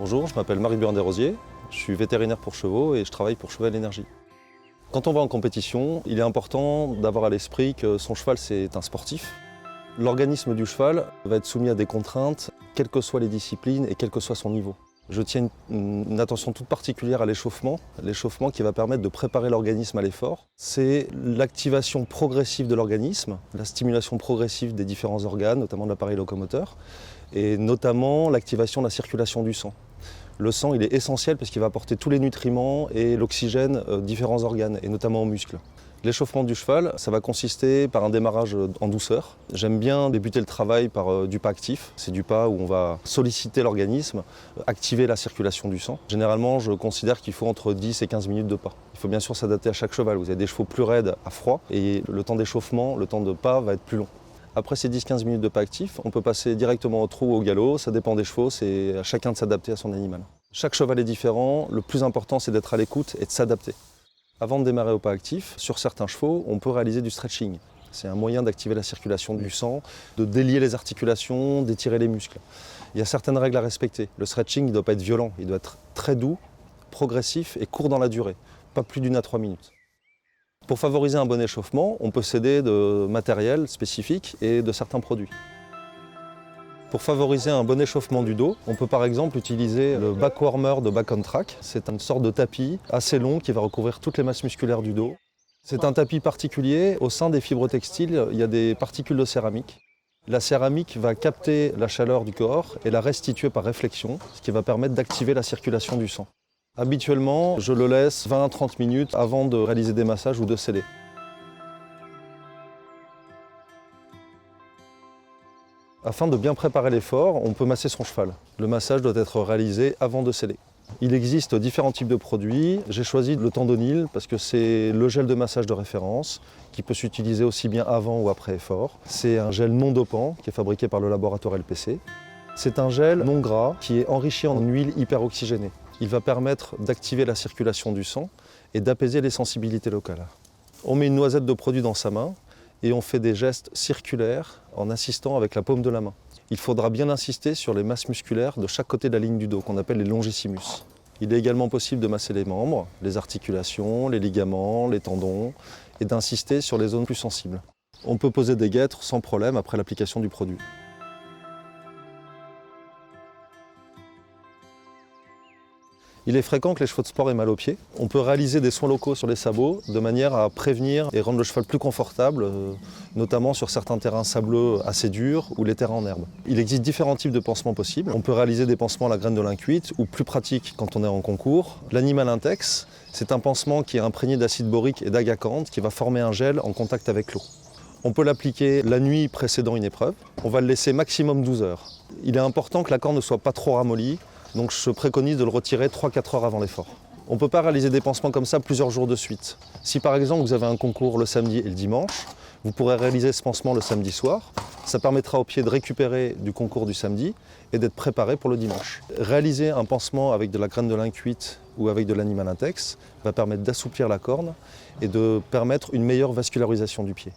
Bonjour, je m'appelle Marie-Björn Desrosiers, je suis vétérinaire pour chevaux et je travaille pour Cheval Énergie. Quand on va en compétition, il est important d'avoir à l'esprit que son cheval c'est un sportif. L'organisme du cheval va être soumis à des contraintes, quelles que soient les disciplines et quel que soit son niveau. Je tiens une attention toute particulière à l'échauffement qui va permettre de préparer l'organisme à l'effort. C'est l'activation progressive de l'organisme, la stimulation progressive des différents organes, notamment de l'appareil locomoteur, et notamment l'activation de la circulation du sang. Le sang il est essentiel parce qu'il va apporter tous les nutriments et l'oxygène aux différents organes, et notamment aux muscles. L'échauffement du cheval, ça va consister par un démarrage en douceur. J'aime bien débuter le travail par du pas actif. C'est du pas où on va solliciter l'organisme, activer la circulation du sang. Généralement, je considère qu'il faut entre 10 et 15 minutes de pas. Il faut bien sûr s'adapter à chaque cheval. Vous avez des chevaux plus raides à froid et le temps d'échauffement, le temps de pas va être plus long. Après ces 10-15 minutes de pas actif, on peut passer directement au trot ou au galop. Ça dépend des chevaux, c'est à chacun de s'adapter à son animal. Chaque cheval est différent. Le plus important, c'est d'être à l'écoute et de s'adapter. Avant de démarrer au pas actif, sur certains chevaux, on peut réaliser du stretching. C'est un moyen d'activer la circulation du sang, de délier les articulations, d'étirer les muscles. Il y a certaines règles à respecter. Le stretching ne doit pas être violent, il doit être très doux, progressif et court dans la durée, pas plus d'1 à 3 minutes. Pour favoriser un bon échauffement, on peut s'aider de matériel spécifique et de certains produits. Pour favoriser un bon échauffement du dos, on peut par exemple utiliser le back warmer de Back on Track. C'est une sorte de tapis assez long qui va recouvrir toutes les masses musculaires du dos. C'est un tapis particulier. Au sein des fibres textiles, il y a des particules de céramique. La céramique va capter la chaleur du corps et la restituer par réflexion, ce qui va permettre d'activer la circulation du sang. Habituellement, je le laisse 20 à 30 minutes avant de réaliser des massages ou de seller. Afin de bien préparer l'effort, on peut masser son cheval. Le massage doit être réalisé avant de seller. Il existe différents types de produits. J'ai choisi le Tendonil parce que c'est le gel de massage de référence qui peut s'utiliser aussi bien avant ou après effort. C'est un gel non dopant qui est fabriqué par le laboratoire LPC. C'est un gel non gras qui est enrichi en huile hyperoxygénée. Il va permettre d'activer la circulation du sang et d'apaiser les sensibilités locales. On met une noisette de produit dans sa main et on fait des gestes circulaires en insistant avec la paume de la main. Il faudra bien insister sur les masses musculaires de chaque côté de la ligne du dos, qu'on appelle les longissimus. Il est également possible de masser les membres, les articulations, les ligaments, les tendons, et d'insister sur les zones plus sensibles. On peut poser des guêtres sans problème après l'application du produit. Il est fréquent que les chevaux de sport aient mal aux pieds. On peut réaliser des soins locaux sur les sabots de manière à prévenir et rendre le cheval plus confortable, notamment sur certains terrains sableux assez durs ou les terrains en herbe. Il existe différents types de pansements possibles. On peut réaliser des pansements à la graine de lin cuite ou plus pratiques quand on est en concours. L'animal intex, c'est un pansement qui est imprégné d'acide borique et d'agacanthe qui va former un gel en contact avec l'eau. On peut l'appliquer la nuit précédant une épreuve. On va le laisser maximum 12 heures. Il est important que la corde ne soit pas trop ramollie. Donc je préconise de le retirer 3-4 heures avant l'effort. On ne peut pas réaliser des pansements comme ça plusieurs jours de suite. Si par exemple vous avez un concours le samedi et le dimanche, vous pourrez réaliser ce pansement le samedi soir. Ça permettra au pied de récupérer du concours du samedi et d'être préparé pour le dimanche. Réaliser un pansement avec de la graine de lin cuite ou avec de l'animal intex va permettre d'assouplir la corne et de permettre une meilleure vascularisation du pied.